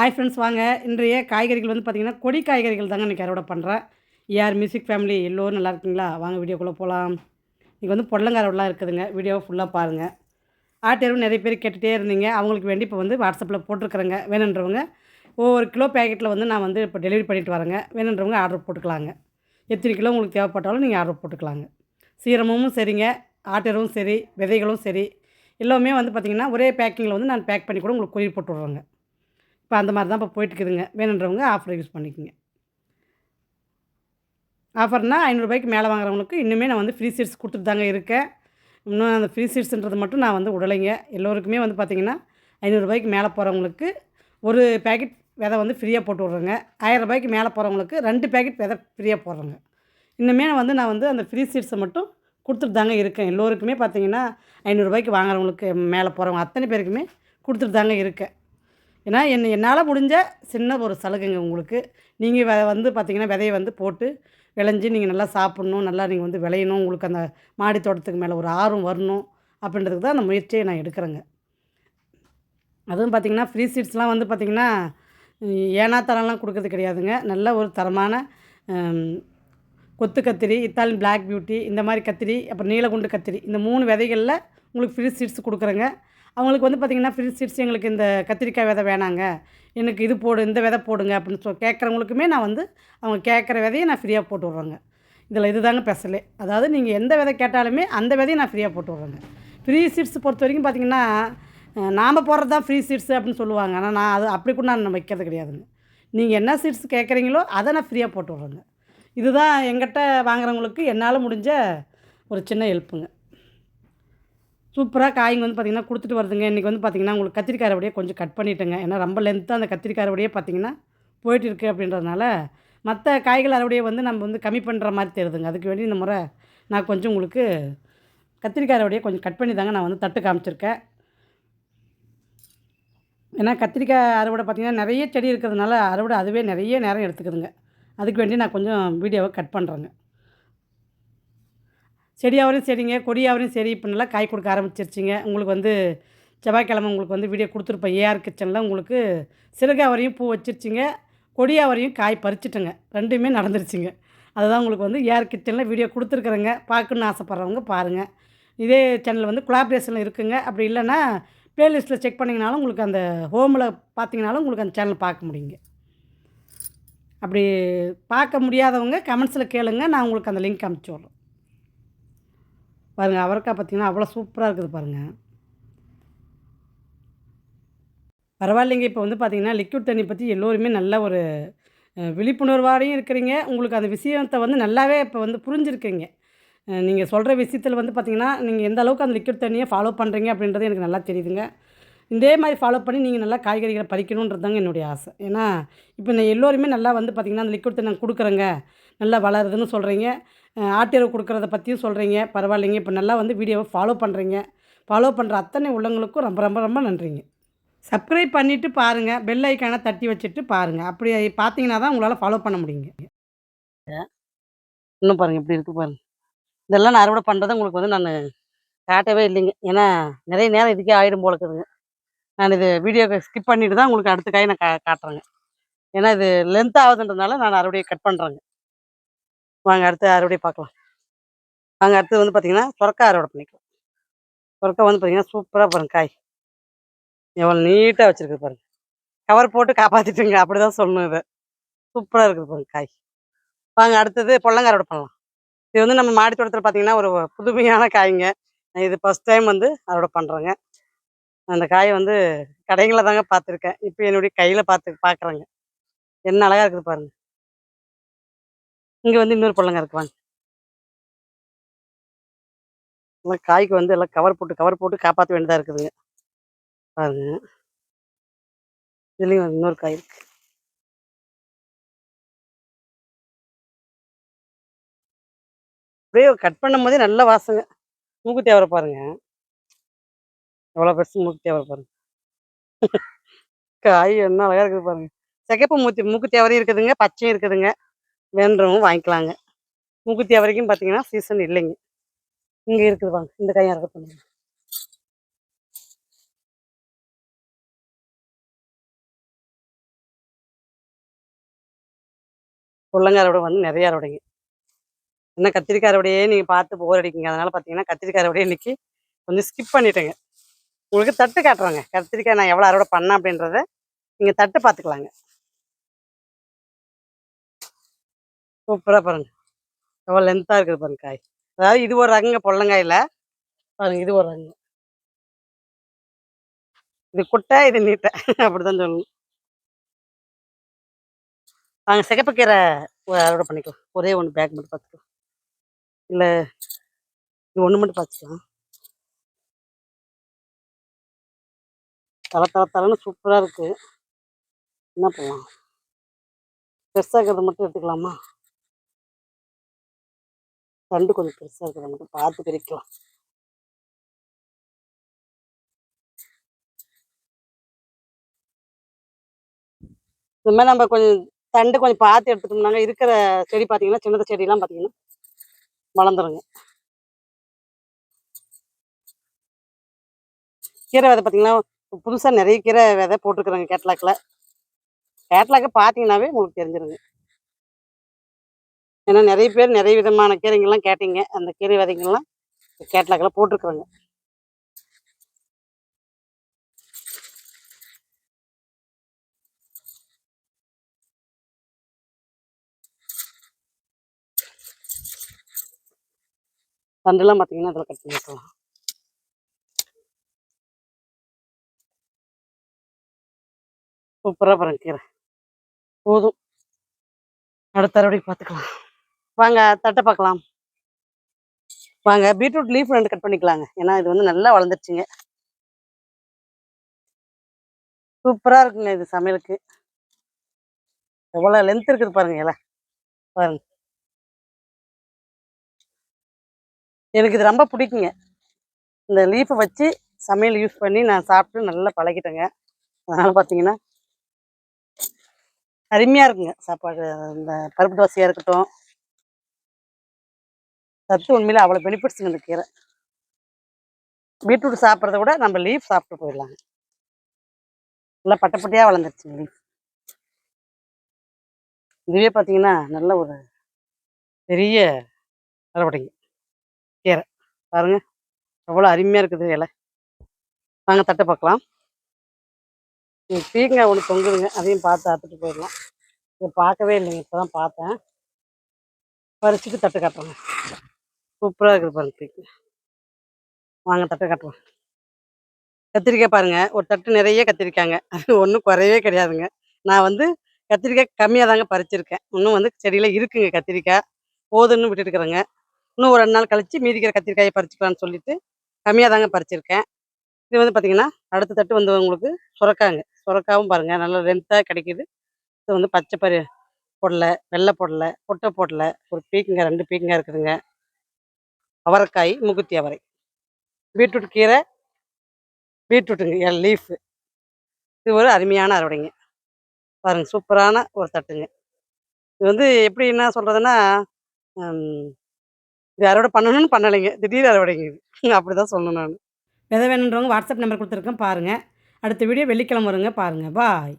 Hi friends வாங்க. இன்றைய காய்கறிகள் வந்து பார்த்திங்கன்னா, கொடி காய்கறிகள் தாங்க இன்றைக்கி அறுவடை பண்ணுறேன். ஏஆர் மியூசிக் ஃபேமிலி எல்லோரும் நல்லா இருக்கீங்களா? வாங்க வீடியோக்குள்ளே போகலாம். இன்றைக்கி வந்து பொடலங்காய் அறுவடைலாம் இருக்குதுங்க. வீடியோவை ஃபுல்லாக பாருங்கள். ஆட்டு எருவு நிறைய பேர் கேட்டுகிட்டே இருந்தீங்க. அவங்களுக்கு வேண்டி இப்போ வந்து வாட்ஸ்அப்பில் போட்டிருக்கிறேங்க. வேணுன்றவங்க ஒவ்வொரு கிலோ பேக்கெட்டில் வந்து நான் வந்து இப்போ டெலிவரி பண்ணிட்டு வரேங்க. வேணுன்றவங்க ஆர்டர் போட்டுக்கலாங்க. எத்தனை கிலோ உங்களுக்கு தேவைப்பட்டாலும் நீங்கள் ஆர்டர் போட்டுக்கலாங்க. சீரகமும் சரிங்க, ஆட்டு எருவும் சரி, விதைகளும் சரி, எல்லாமே வந்து பார்த்திங்கன்னா ஒரே பேக்கிங்கில் வந்து நான் பேக் பண்ணி கூட உங்களுக்கு கொரியர் போட்டு விட்றேங்க. இப்போ அந்த மாதிரி தான் இப்போ போயிட்டுருக்குதுங்க. வேணுன்றவங்க ஆஃபர் யூஸ் பண்ணிக்கோங்க. ஆஃபர்னால் ரூ. 500க்கு மேலே வாங்குறவங்களுக்கு இன்னுமே நான் வந்து ஃப்ரீ சீட்ஸ் கொடுத்துட்டு தாங்க இருக்கேன். இன்னும் அந்த ஃப்ரீ சீட்ஸ்ன்றது மட்டும் நான் வந்து விடலைங்க. எல்லோருக்குமே வந்து பார்த்திங்கன்னா ரூ. 500க்கு மேலே போகிறவங்களுக்கு ஒரு பேக்கெட் விதை வந்து ஃப்ரீயாக போட்டு விட்றேங்க. ரூ. 1000க்கு மேலே போகிறவங்களுக்கு 2 பேக்கெட் விதை ஃப்ரீயாக போடுறேங்க. இன்னுமே நான் வந்து அந்த ஃப்ரீ சீட்ஸை மட்டும் கொடுத்துட்டு தாங்க இருக்கேன். எல்லோருக்குமே பார்த்திங்கன்னா ரூ. 500க்கு வாங்குறவங்களுக்கு மேலே போகிறவங்க அத்தனை பேருக்குமே கொடுத்துட்டு தாங்க இருக்கேன். ஏன்னா என்னால் முடிஞ்ச சின்ன ஒரு சலுகைங்க உங்களுக்கு. நீங்கள் வந்து பார்த்திங்கன்னா விதைய வந்து போட்டு விளைஞ்சி நீங்கள் நல்லா சாப்பிட்ணும், நல்லா நீங்கள் வந்து விளையணும், உங்களுக்கு அந்த மாடி தோட்டத்துக்கு மேலே ஒரு ஆர்வம் வரணும் அப்படின்றதுக்கு தான் அந்த முயற்சியை நான் எடுக்கிறேங்க. அதுவும் பார்த்திங்கன்னா ஃப்ரீ சீட்ஸ்லாம் வந்து பார்த்திங்கன்னா ஏனா தரம்லாம் கொடுக்கறது கிடையாதுங்க. நல்ல ஒரு தரமான கொத்து கத்திரி, இத்தாலியன் பிளாக் பியூட்டி, இந்த மாதிரி கத்திரி, அப்புறம் நீலகுண்டு கத்திரி, இந்த 3 விதைகளில் உங்களுக்கு ஃப்ரீ சீட்ஸ் கொடுக்குறேங்க. அவங்களுக்கு வந்து பார்த்திங்கன்னா ஃப்ரீ சீட்ஸ் எங்களுக்கு இந்த கத்திரிக்காய் விதை வேணாங்க, எனக்கு இது போடு, இந்த விதை போடுங்க அப்படின்னு கேட்குறவங்களுக்குமே நான் வந்து அவங்க கேட்குற விதையை நான் ஃப்ரீயாக போட்டு விட்றேங்க. இதில் இதுதாங்க ஸ்பெஷலே. அதாவது நீங்கள் எந்த விதை கேட்டாலுமே அந்த விதையை நான் ஃப்ரீயாக போட்டு விட்றேங்க. ஃப்ரீ சீட்ஸ் பொறுத்த வரைக்கும் பார்த்திங்கன்னா நாம் போடுறது தான் ஃப்ரீ சீட்ஸு அப்படின்னு சொல்லுவாங்க. ஆனால் நான் அது அப்படி கூட நான் வைக்கிறது கிடையாதுங்க. நீங்கள் என்ன சீட்ஸ் கேட்குறீங்களோ அதை நான் ஃப்ரீயாக போட்டு விட்றேங்க. இதுதான் எங்கிட்ட வாங்குறவங்களுக்கு என்னால் முடிஞ்ச ஒரு சின்ன ஹெல்ப்புங்க. சூப்பராக காய்ங்க வந்து பார்த்திங்கன்னா கொடுத்துட்டு வருதுங்க. இன்றைக்கி வந்து பார்த்திங்கன்னா உங்களுக்கு கத்திரிக்காய் அறுவடையே கொஞ்சம் கட் பண்ணிட்டேங்க. ஏன்னா ரொம்ப லென்த்தாக அந்த கத்திரிக்காய் அறுவடையே பார்த்திங்கன்னா போயிட்டு இருக்குது அப்படின்றதுனால மற்ற காய்கள் அறுவடையை வந்து நம்ம வந்து கம்மி பண்ணுற மாதிரி தெரியுதுங்க. அதுக்கு வேண்டி இந்த முறை நான் கொஞ்சம் உங்களுக்கு கத்திரிக்காய் அறுவடையை கொஞ்சம் கட் பண்ணி தாங்க நான் வந்து தட்டு காமிச்சிருக்கேன். ஏன்னா கத்திரிக்காய் அறுவடை பார்த்திங்கன்னா நிறைய செடி இருக்கிறதுனால அறுவடை அதுவே நிறைய நேரம் எடுத்துக்குதுங்க. அதுக்கு வேண்டி நான் கொஞ்சம் வீடியோவை கட் பண்ணுறேங்க. செடியாவரையும் சரிங்க, கொடியாவரையும் சரி, இப்போ நல்லா காய் கொடுக்க ஆரம்பிச்சிருச்சுங்க. உங்களுக்கு வந்து செவ்வாய்க்கிழமை உங்களுக்கு வந்து வீடியோ கொடுத்துருப்பேன். ஏஆர் கிச்சனில் உங்களுக்கு சிறுகாவரையும் பூ வச்சிருச்சுங்க, கொடியாவரையும் காய் பறிச்சுட்டேங்க. 2மே நடந்துருச்சுங்க. அதுதான் உங்களுக்கு வந்து ஏஆர் கிச்சனில் வீடியோ கொடுத்துருக்குறேங்க. பார்க்கணுன்னு ஆசைப்பட்றவங்க பாருங்கள். இதே சேனல் வந்து கொலாபரேஷனில் இருக்குங்க. அப்படி இல்லைன்னா ப்ளேலிஸ்ட்டில் செக் பண்ணிங்கனாலும் உங்களுக்கு அந்த ஹோமில் பார்த்தீங்கனாலும் உங்களுக்கு அந்த சேனல் பார்க்க முடியுங்க. அப்படி பார்க்க முடியாதவங்க கமெண்ட்ஸில் கேளுங்க, நான் உங்களுக்கு அந்த லிங்க் அனுப்பிச்சி விட்றேன். பாருங்கள், அவரைக்காய் பார்த்திங்கன்னா அவ்வளோ சூப்பராக இருக்குது பாருங்கள். பரவாயில்லைங்க. இப்போ வந்து பார்த்திங்கன்னா லிக்விட் தண்ணி பற்றி எல்லோருமே நல்ல ஒரு விழிப்புணர்வோடையும் இருக்கிறீங்க. உங்களுக்கு அந்த விஷயத்தை வந்து நல்லாவே இப்போ வந்து புரிஞ்சுருக்கீங்க. நீங்கள் சொல்கிற விஷயத்தில் வந்து பார்த்திங்கன்னா நீங்கள் எந்த அளவுக்கு அந்த லிக்விட் தண்ணியை ஃபாலோ பண்ணுறீங்க அப்படின்றது எனக்கு நல்லா தெரியுதுங்க. இதே மாதிரி ஃபாலோ பண்ணி நீங்கள் நல்லா காய்கறிகளை பறிக்கணுன்றது தாங்க என்னுடைய ஆசை. ஏன்னா இப்போ நான் எல்லோருமே நல்லா வந்து பார்த்திங்கன்னா அந்த லிக்விட் தண்ணி நாங்கள் கொடுக்குறேங்க, நல்லா வளருதுன்னு சொல்கிறீங்க. ஆட்டு எருவு கொடுக்குறத பற்றியும் சொல்கிறீங்க. பரவாயில்லைங்க. இப்போ நல்லா வந்து வீடியோவை ஃபாலோ பண்ணுறீங்க. ஃபாலோ பண்ணுற அத்தனை உள்ளவங்களுக்கும் ரொம்ப ரொம்ப ரொம்ப நன்றிங்க. சப்ஸ்கிரைப் பண்ணிவிட்டு பாருங்கள், பெல் ஐக்கானை தட்டி வச்சுட்டு பாருங்கள். அப்படி பார்த்தீங்கன்னா தான் உங்களால் ஃபாலோ பண்ண முடியுங்க. இன்னும் பாருங்கள் எப்படி இருக்குது பாருங்கள். இதெல்லாம் நான் அறுவடை பண்ணுறத உங்களுக்கு வந்து நான் காட்டவே இல்லைங்க. ஏன்னா நிறைய நேரம் இதுக்கே ஆயிடும் போல இருக்குதுங்க. நான் இது வீடியோவை ஸ்கிப் பண்ணிவிட்டு தான் உங்களுக்கு அடுத்த காய் நான் காட்டுறேங்க. ஏன்னா இது லென்த் ஆகுதுன்றதுனால நான் அறுவடையை கட் பண்ணுறேங்க. வாங்க அடுத்த அறுவடை பார்க்கலாம். வாங்க அடுத்தது வந்து பார்த்திங்கன்னா சுரக்காய் அறுவடை பண்ணிக்கலாம். சுரக்காய் வந்து பார்த்திங்கன்னா சூப்பராக பாருங்கள் காய் எவ்வளோ நீட்டாக வச்சுருக்குது பாருங்கள். கவர் போட்டு காப்பாற்றிட்டுங்க, அப்படி தான் சொல்லணும். இதை சூப்பராக இருக்குது பாருங்கள் காய். வாங்க அடுத்தது பொடலங்காய் அறுவடை பண்ணலாம். இது வந்து நம்ம மாடி தோட்டத்தில் பார்த்திங்கன்னா ஒரு புதுமையான காய்ங்க. இது ஃபஸ்ட் டைம் வந்து அறுவடை பண்ணுறேங்க. அந்த காயை வந்து கடைகளில் தாங்க பார்த்துருக்கேன். இப்போ என்னுடைய கையில் பார்க்குறேங்க. என்ன அழகாக இருக்குது பாருங்கள். இங்கே வந்து இன்னொரு பொடலங்காய் இருக்குது வாங்க. எல்லாம் காய்க்கு வந்து எல்லாம் கவர் போட்டு காப்பாற்ற வேண்டியதாக இருக்குதுங்க. பாருங்க, இதுலேயும் இன்னொரு காய் இருக்குது. அப்படியே கட் பண்ணும் போதே நல்ல வாசங்க. மூக்குத்தி அவரை பாருங்க, எவ்வளோ பெருசு மூக்குத்தி அவரை பாருங்க. காய் என்ன அழகாக இருக்குது பாருங்க. சிகப்பு மூக்குத்தி அவரையும் இருக்குதுங்க, பச்சையும் இருக்குதுங்க. வேண்டுறவங்க வாங்கிக்கலாங்க. மூக்குத்தி அவரைக்கும் பார்த்தீங்கன்னா சீசன் இல்லைங்க. இங்கே இருக்குது வாங்க, இந்த காயும் அறுவடை பண்ணுங்க. பொடலங்காய் அறுவடை வந்து நிறைய அறுவடைங்க. என்ன கத்திரிக்காய் அறுவடையே நீங்கள் பார்த்து போர் அடிக்குங்க. அதனால் பார்த்தீங்கன்னா கத்திரிக்காய் அறுவடையே இன்றைக்கி கொஞ்சம் ஸ்கிப் பண்ணிட்டேங்க. உங்களுக்கு தட்டு காட்டுறேங்க. கத்திரிக்காய் நான் எவ்வளோ அறுவடை பண்ணேன் அப்படின்றத நீங்கள் தட்டு பார்த்துக்கலாங்க. சூப்பராக பாருங்கள், எவ்வளோ லென்த்தாக இருக்குது பாருங்க காய். அதாவது இது ஒரு ரகங்க பொடலங்காயில். பாருங்க, இது ஒரு ரகங்க. இது குட்டை, இது நீட்டை அப்படி தான் சொல்லணும். நாங்கள் சிகப்புக்கீரை அறுவடை பண்ணிக்கலாம். ஒரே ஒன்று பேக் மட்டும் பார்த்துக்கலாம். இல்லை, இது ஒன்று மட்டும் பார்த்துக்கலாம். தலை சூப்பராக இருக்குது. என்ன பண்ணலாம், பெருசாக இருக்கிறத மட்டும் எடுத்துக்கலாமா? தண்டு கொஞ்சம் பெருசாக இருக்கிறத மட்டும் பார்த்து பிரிக்கலாம். இந்த மாதிரி நம்ம கொஞ்சம் தண்டு கொஞ்சம் பார்த்து எடுத்துட்டோம்னாங்க, இருக்கிற செடி பார்த்தீங்கன்னா சின்னத செடியெல்லாம் பார்த்தீங்கன்னா வளர்ந்துருங்க. கீரை விதை பார்த்தீங்கன்னா புதுசாக நிறைய கீரை விதை போட்டிருக்குறாங்க கேட்லாக்கில். கேட்லாக்கை பார்த்தீங்கன்னாவே உங்களுக்கு தெரிஞ்சிருங்க. ஏன்னா நிறைய பேர் நிறைய விதமான கீரைங்கள்லாம் கேட்டீங்க. அந்த கீரை விதைங்கள்லாம் கேட்லாக்கில் போட்டிருக்குறாங்க. தண்டுலாம் பார்த்தீங்கன்னா அதில் கட் பண்ணி வைக்கலாம். சூப்பராக பாருங்க கீரை. போதும், அடுத்த அறுவடைக்கு பார்த்துக்கலாம். வாங்க தட்டை பார்க்கலாம். வாங்க பீட்ரூட் லீஃப் 2 கட் பண்ணிக்கலாங்க. ஏன்னா இது வந்து நல்லா வளர்ந்துருச்சுங்க. சூப்பராக இருக்குங்க இது சமையலுக்கு. எவ்வளோ லென்த் இருக்குது பாருங்க இலை. பாருங்க, எனக்கு இது ரொம்ப பிடிக்குங்க. இந்த லீஃபை வச்சு சமையல் யூஸ் பண்ணி நான் சாப்பிட்டு நல்லா பழகிட்டேங்க. அதனால் பார்த்தீங்கன்னா அருமையாக இருக்குங்க சாப்பாடு. இந்த பருப்பு தோசையாக இருக்கட்டும், சத்து உண்மையில அவ்வளோ பெனிஃபிட்ஸுங்க இந்த கீரை. பீட்ரூட் சாப்பிட்றத விட நம்ம லீஃப் சாப்பிட்டு போயிடலாங்க. நல்லா பட்டையாக வளர்ந்துருச்சுங்க லீஃப். இதுவே பார்த்தீங்கன்னா நல்ல ஒரு பெரிய அறுவடைங்க கீரை. பாருங்க எவ்வளோ அருமையாக இருக்குது இலை. வாங்க தட்டை பார்க்கலாம். பீக்கங்காய் ஒன்று தொங்குதுங்க, அதையும் பார்த்து அறுத்துட்டு போயிடலாம். இதை பார்க்கவே இல்லைங்க, இப்போ தான் பார்த்தேன். பறிச்சுட்டு தட்டு காட்டுறேங்க. சூப்பராக இருக்குது பாருங்க பீக்கங்காய். வாங்க தட்டை காட்டுறேன். கத்திரிக்காய் பாருங்கள், ஒரு தட்டு நிறைய கத்திரிக்காய்ங்க. அது ஒன்றும் குறையவே கிடையாதுங்க. நான் வந்து கத்திரிக்காய் கம்மியாக தாங்க பறிச்சிருக்கேன். இன்னும் வந்து செடியில் இருக்குங்க கத்திரிக்காய். போதுன்னு விட்டுட்டுருக்குறேங்க. இன்னும் ஒரு 2 நாள் கழித்து மீதிக்கிற கத்திரிக்காயை பறிச்சுக்கலான்னு சொல்லிட்டு கம்மியாக தாங்க பறிச்சிருக்கேன். இது வந்து பார்த்திங்கன்னா அடுத்த தட்டு வந்து உங்களுக்கு சுரக்காங்க. சுரக்காவும் பாருங்கள் நல்லா லென்த்தாக கிடைக்கிது. இது வந்து பச்சை பொடலை, வெள்ளை பொடலை, கொட்டை பொடலை, ஒரு பீக்கங்காய் 2 பீக்கங்காய் இருக்குதுங்க. அவரைக்காய், மூக்குத்தி அவரை, பீட்ரூட் கீரை, பீட்ரூட்டுங்க லீஃபு. இது ஒரு அருமையான அறுவடைங்க. பாருங்கள் சூப்பரான ஒரு தட்டுங்க. இது வந்து எப்படி என்ன சொல்கிறதுன்னா, இது அறுவடை பண்ணணும்னு பண்ணலைங்க, திடீர் அறுவடைங்க இது. அப்படி தான் சொல்லணும் நான். விதை வேணுன்றவங்க வாட்ஸ்அப் நம்பர் கொடுத்துருக்கேன் பாருங்கள். அடுத்த வீடியோ வெள்ளிக்கிழமை வருங்க பாருங்கள். பாய்.